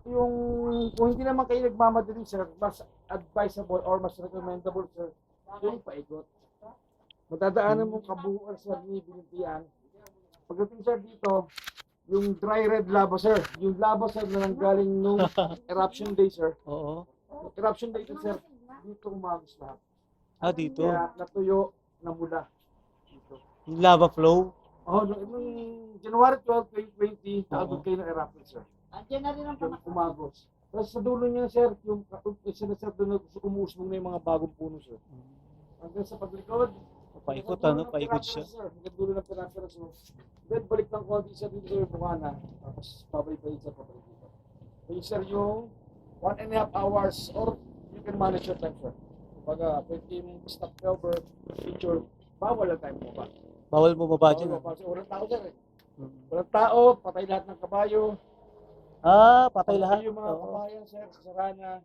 yung kung hindi naman kayo nagmamadali, sir, mas advisable or mas recommendable, sir, yung paikot. Matadaanan mong kabuuan, sir, ni Binitian. Pagdating, sir, dito, yung dry red lava, sir. Yung lava, sir, na nanggaling nung eruption day, sir. Oo. Yung eruption day, sir, dito umagos lahat. Ah, dito. Kaya natuyo, namula. Dito. Yung lava flow. Oh, nung January 12, 2020, naabot kayo ng eruption, sir. Andiyan na rin ang Yung umagos. Tapos sa dulo niya, sir, yung sinasabi doon, umuusbong na yung mga bagong puno, sir. Hanggang sa paglikod, Paikot, ano? Paikot siya. hanggang dulo ng pinapira, sir. Then balik ng konti siya dito sa Bukana, tapos pabalik-balik siya, pabalik dito. So yun, sir, yung 1.5 hours or you can manage your time, sir. Kumbaga, pwede yung stop cover, feature, bawal ang time mo ba? Bawal mo baba dyan. Walang tao, sir, eh. Hmm. Walang tao, patay lahat ng kabayo. Ah, patay lahat. Yung mga Oo. kabayan, sir, sa Sarana,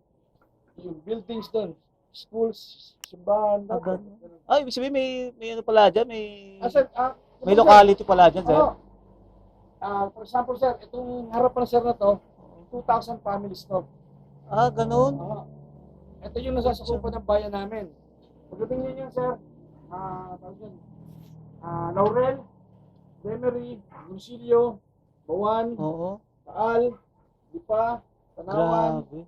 yung buildings doon, schools, simbahan, Ah, lahat. ganun. Ay, ibig sabihin may ano pala dyan, may Sir, may locality pala dyan, sir. Oo. For example, sir, itong harapan, sir, na to, 2,000 families to. Ah, ganun. Ito yung nasasakupan ng bayan namin. Pagdating niyo yun, sir, Laurel, Demery, Lucio, Bawan, Oo. Taal, Lipa, Tanawan. Grabe.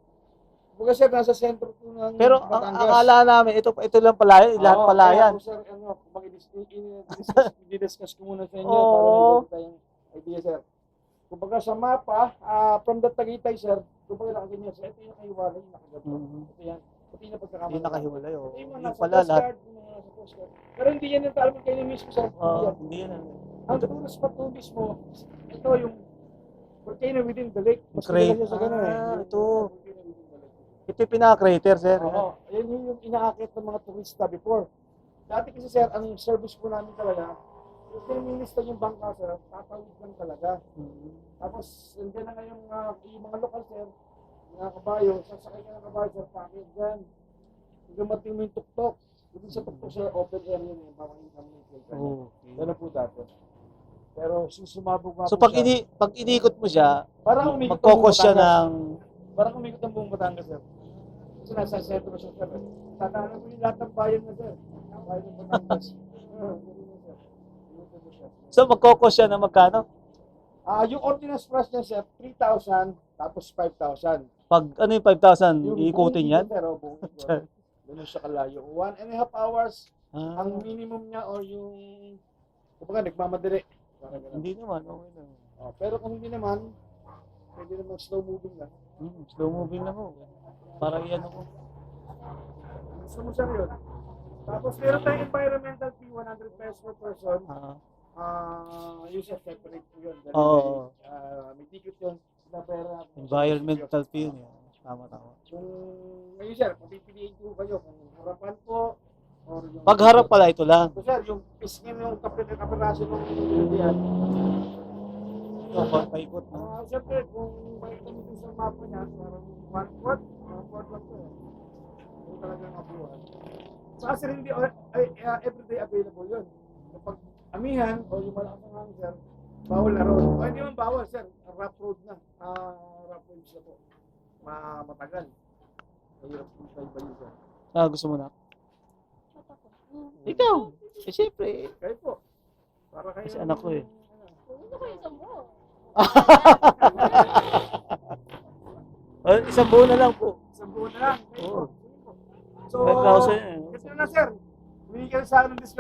Kumbaga, sir, nasa sentro po ng Pero ang Batangas. akala namin ito lang pala yan, lahat Oo, pala kaya yan. po, sir, i-discuss ko muna sa inyo para Oo. may iba tayong idea, sir. Kumbaga sa mapa, from the Tagaytay, sir, kumbaga nakaganyan, sir, ito yung nakahiwalay, yung nakaganto. Mhm. Ito yan. Ito yung napagkakamali. Hindi nakahiwalay, oh. Ito yung mga Yung nasa pala Coast lahat. Guard, yung mga nasa Coast Guard. Pero hindi yan yung talagang kayo mismo, sir. Hindi yan. Hindi yan. Ang tulos pa to mismo, ito yung volcano within the lake. Mas Crate. kilala siya sa ganun, eh. Ah, Yung ito. volcano within the lake. Ito yung pinaka-crater, sir. Oo, yan yung inaakit ng mga turista before. Dati kasi, sir, ang service po namin talaga, yung pinilista yung bangka, sir, tatawid lang talaga. Mhm. Tapos, nandiyan na nga yung mga lokal, sir, mga kabayo, sasakay ka ng kabayo, sir, pakit dyan. Gumating mo yung tuktok. Ibig sa tuktok, sir, open area na yung bawang yung kami. Okay. Ganun po dati. Pero sumabog nga So po pag siya. pag inikot mo siya, Parang umikot ang magkokos buong siya Batangas. ng Parang umikot ang buong Batangas, sir. Kasi nasa sentro siya, sir. Tatanan mo yung lahat ng bayan na, sir. Ang bayan ng Batangas. Ganun na, sir. Umikot mo siya. So magkokos siya ng magkano? Yung ordinance price niya, sir, 3,000 tapos 5,000. Pag ano yung 5,000, Yung iikutin yan? Sir, buong ikot. Ganun siya kalayo. 1.5 hours Ah, ang minimum niya or yung kumbaga nagmamadali. Parang ganun. hindi naman, okay na. Pero kung hindi naman, pwede naman slow moving lang. Slow moving lang ako. Para iyan ako. Gusto mo, sir, yun. Tapos meron tayong environmental fee, 100 pesos per person. Yung siya separate po yun. Dahil Oo. may ticket yun. Sinapera. Environmental fee yun. Tama, tama. Kung ngayon, sir, kung pipiliin ko kayo, kung harapan po, or yung... Pagharap pala ito lang. So, sir, yung pisngin yung kapiraso ng yan. Ito, paikot na. Siyempre, kung makikita mo dun sa mapa niya, parang 1/4, 1/4 lang to. Yung talagang abuhan. Saka sir, hindi everyday available yun. Kapag amihan o yung malakas ang hangin, sir, bawal na road. O hindi man bawal, sir. Rough road na. Rough road siya po. Matagal. Mahirap po tayo ba yun, sir? Gusto mo na? Ikaw! Eh, siyempre. Kayo po. Para kayo... Kasi anak ko eh. Gusto ko isang buo. Isang buo na lang po. Isang buwan na lang. Oo. So, 5,000 eh. kasi na, sir. Humingi kayo sa akin ng discount.